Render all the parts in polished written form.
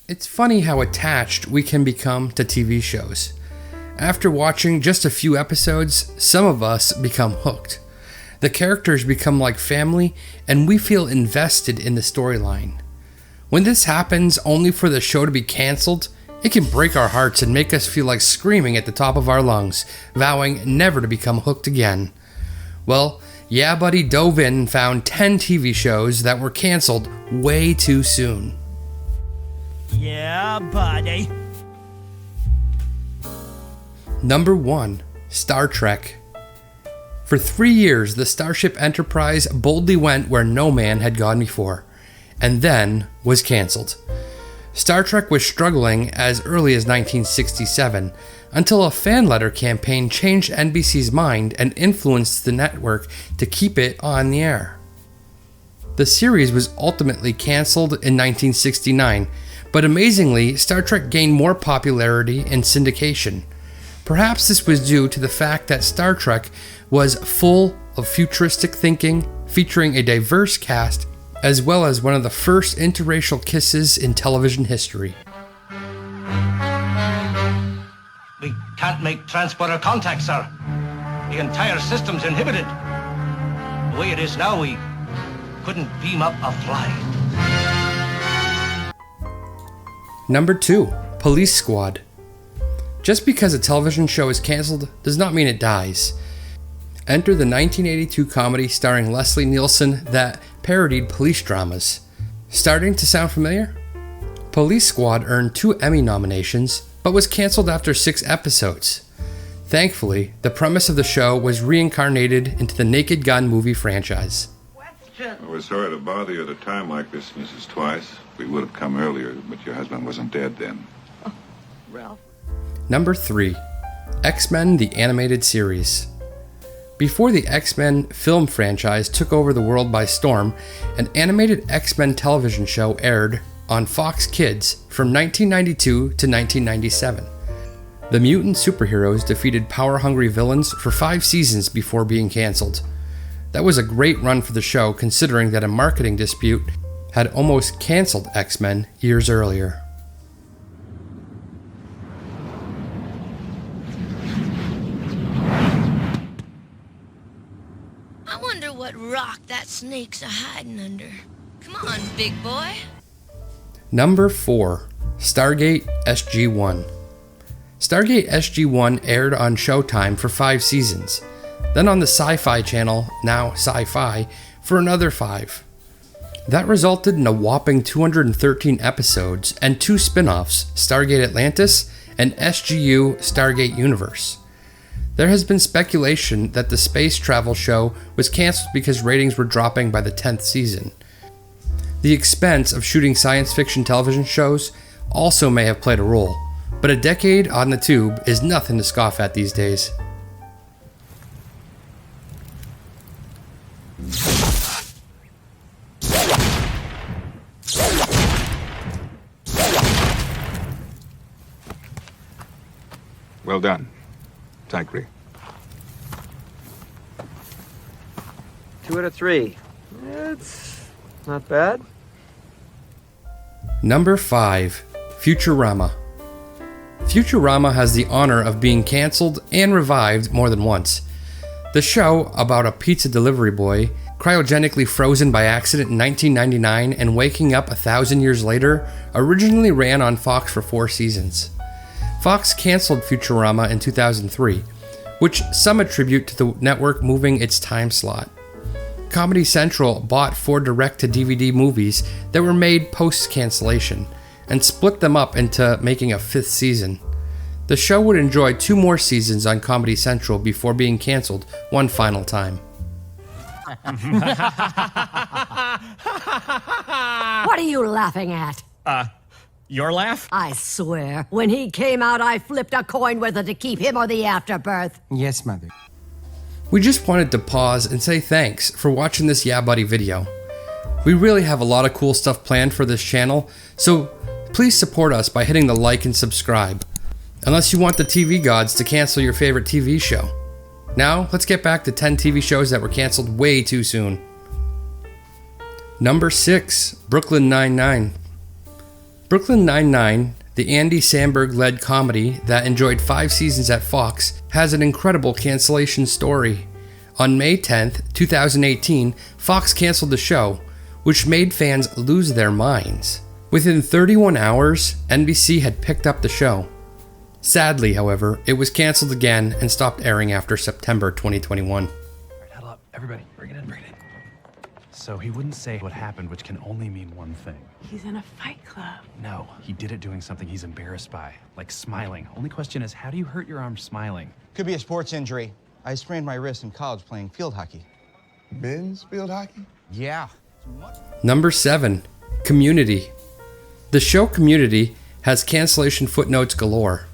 It's funny how attached we can become to TV shows. After watching just a few episodes, some of us become hooked. The characters become like family, and we feel invested in the storyline. When this happens only for the show to be cancelled, it can break our hearts and make us feel like screaming at the top of our lungs, vowing never to become hooked again. Well, Yeah Buddy dove in and found 10 TV shows that were cancelled way too soon. Yeah, buddy. Number 1. Star Trek. For 3 years, the Starship Enterprise boldly went where no man had gone before, and then was cancelled. Star Trek was struggling as early as 1967, until a fan letter campaign changed NBC's mind and influenced the network to keep it on the air. The series was ultimately cancelled in 1969, but amazingly, Star Trek gained more popularity in syndication. Perhaps this was due to the fact that Star Trek was full of futuristic thinking, featuring a diverse cast, as well as one of the first interracial kisses in television history. We can't make transporter contact, sir. The entire system's inhibited. The way it is now, we couldn't beam up a fly. Number 2. Police Squad. Just because a television show is cancelled does not mean it dies. Enter the 1982 comedy starring Leslie Nielsen that parodied police dramas. Starting to sound familiar? Police Squad earned 2 Emmy nominations, but was cancelled after 6 episodes. Thankfully, the premise of the show was reincarnated into the Naked Gun movie franchise. We're sorry to bother you at a time like this, Mrs. Twice. We would have come earlier, but your husband wasn't dead then. Oh, Ralph. Number 3. X-Men the Animated Series. Before the X-Men film franchise took over the world by storm, an animated X-Men television show aired on Fox Kids from 1992 to 1997. The mutant superheroes defeated power-hungry villains for 5 seasons before being cancelled. That was a great run for the show, considering that a marketing dispute had almost cancelled X-Men years earlier. I wonder what rock that snake's a hiding under. Come on, big boy. Number 4. Stargate SG-1. Stargate SG-1 aired on Showtime for 5 seasons, then on the Sci-Fi Channel, now Sci-Fi, for another 5. That resulted in a whopping 213 episodes and 2 spin-offs, Stargate Atlantis and SGU Stargate Universe. There has been speculation that the space travel show was cancelled because ratings were dropping by the 10th season. The expense of shooting science fiction television shows also may have played a role, but a decade on the tube is nothing to scoff at these days. Well done. Thankfully. 2 out of 3. It's not bad. Number 5. Futurama. Futurama has the honor of being cancelled and revived more than once. The show, about a pizza delivery boy, cryogenically frozen by accident in 1999 and waking up 1,000 years later, originally ran on Fox for 4 seasons. Fox cancelled Futurama in 2003, which some attribute to the network moving its time slot. Comedy Central bought 4 direct-to-DVD movies that were made post-cancellation, and split them up into making a 5th season. The show would enjoy 2 more seasons on Comedy Central before being cancelled one final time. What are you laughing at? Your laugh? I swear, when he came out, I flipped a coin whether to keep him or the afterbirth. Yes, Mother. We just wanted to pause and say thanks for watching this Yeah Buddy video. We really have a lot of cool stuff planned for this channel, so please support us by hitting the like and subscribe. Unless you want the TV gods to cancel your favorite TV show. Now, let's get back to 10 TV shows that were canceled way too soon. Number 6. Brooklyn Nine-Nine. Brooklyn Nine-Nine, the Andy Samberg-led comedy that enjoyed 5 seasons at Fox, has an incredible cancellation story. On May 10th, 2018, Fox canceled the show, which made fans lose their minds. Within 31 hours, NBC had picked up the show. Sadly, however, it was canceled again and stopped airing after September 2021. All right, huddle up. Everybody, bring it in, bring it in. So he wouldn't say what happened, which can only mean one thing. He's in a fight club. No, he did it doing something he's embarrassed by, like smiling. Only question is, how do you hurt your arm smiling? Could be a sports injury. I sprained my wrist in college playing field hockey. Men's field hockey? Yeah. Number 7. Community. The show Community has cancellation footnotes galore.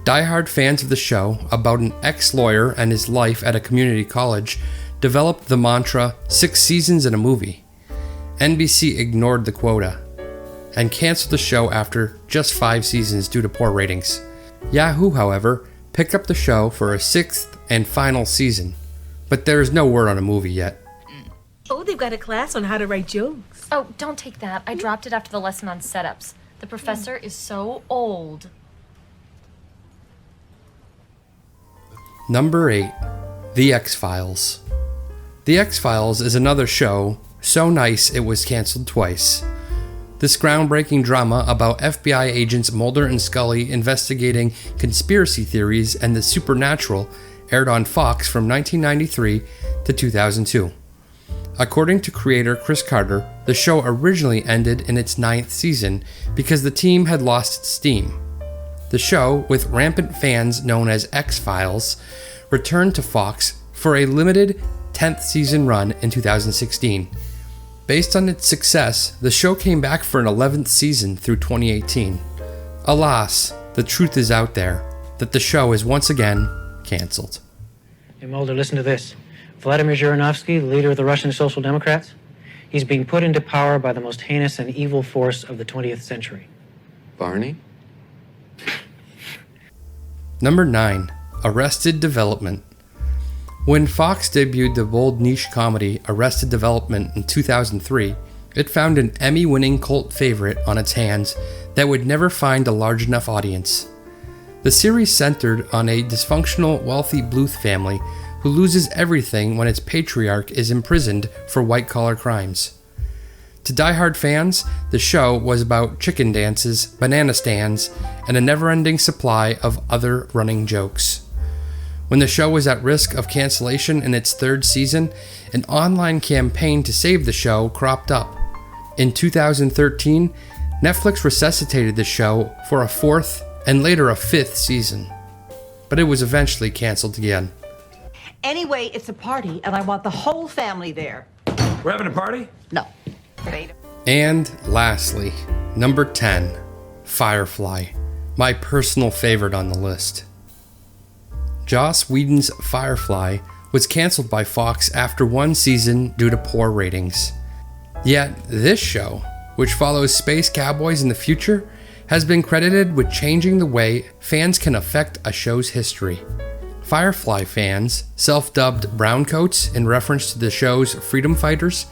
Die-hard fans of the show, about an ex-lawyer and his life at a community college, developed the mantra, 6 seasons in a movie. NBC ignored the quota and canceled the show after just 5 seasons due to poor ratings. Yahoo, however, picked up the show for a 6th and final season, but there is no word on a movie yet. Oh, they've got a class on how to write jokes. Oh, don't take that. I dropped it after the lesson on setups. The professor is so old. Number 8. The X-Files. The X-Files is another show so nice it was canceled twice. This groundbreaking drama about FBI agents Mulder and Scully investigating conspiracy theories and the supernatural aired on Fox from 1993 to 2002. According to creator Chris Carter, the show originally ended in its 9th season because the team had lost its steam. The show, with rampant fans known as X-Files, returned to Fox for a limited 10th season run in 2016. Based on its success, the show came back for an 11th season through 2018. Alas, the truth is out there, that the show is once again cancelled. Hey Mulder, listen to this. Vladimir Zhirinovsky, the leader of the Russian Social Democrats, he's being put into power by the most heinous and evil force of the 20th century. Barney? Number 9. Arrested Development. When Fox debuted the bold niche comedy Arrested Development in 2003, it found an Emmy-winning cult favorite on its hands that would never find a large enough audience. The series centered on a dysfunctional, wealthy Bluth family who loses everything when its patriarch is imprisoned for white-collar crimes. To die-hard fans, the show was about chicken dances, banana stands, and a never-ending supply of other running jokes. When the show was at risk of cancellation in its 3rd season, an online campaign to save the show cropped up. In 2013, Netflix resuscitated the show for a 4th and later a 5th season, but it was eventually canceled again. Anyway, it's a party, and I want the whole family there. We're having a party? No. And lastly, number 10, Firefly, my personal favorite on the list. Joss Whedon's Firefly was canceled by Fox after 1 season due to poor ratings. Yet this show, which follows space cowboys in the future, has been credited with changing the way fans can affect a show's history. Firefly fans, self-dubbed browncoats in reference to the show's freedom fighters,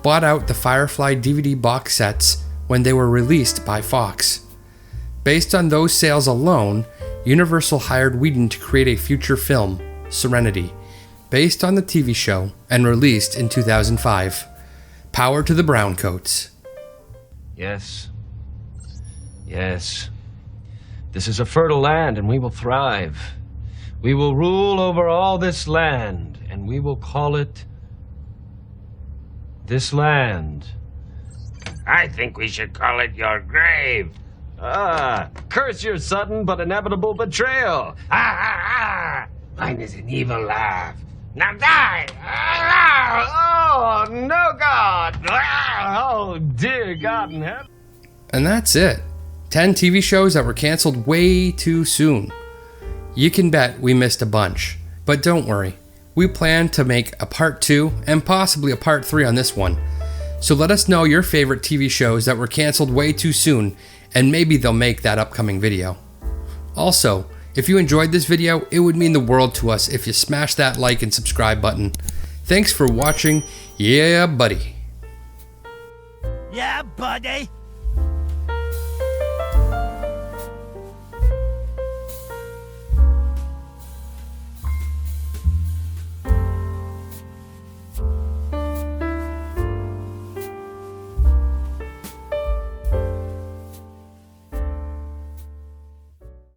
bought out the Firefly DVD box sets when they were released by Fox. Based on those sales alone, Universal hired Whedon to create a future film, Serenity, based on the TV show and released in 2005. Power to the browncoats. Yes. Yes. This is a fertile land and we will thrive. We will rule over all this land and we will call it this land. I think we should call it your grave. Curse your sudden but inevitable betrayal. Mine is an evil laugh. Now die! Oh, no God! Oh, dear God in heaven. And that's it. 10 TV shows that were canceled way too soon. You can bet we missed a bunch. But don't worry. We plan to make a part 2 and possibly a part 3 on this one. So let us know your favorite TV shows that were canceled way too soon, and maybe they'll make that upcoming video. Also, if you enjoyed this video, it would mean the world to us if you smash that like and subscribe button. Thanks for watching. Yeah, buddy. Yeah, buddy.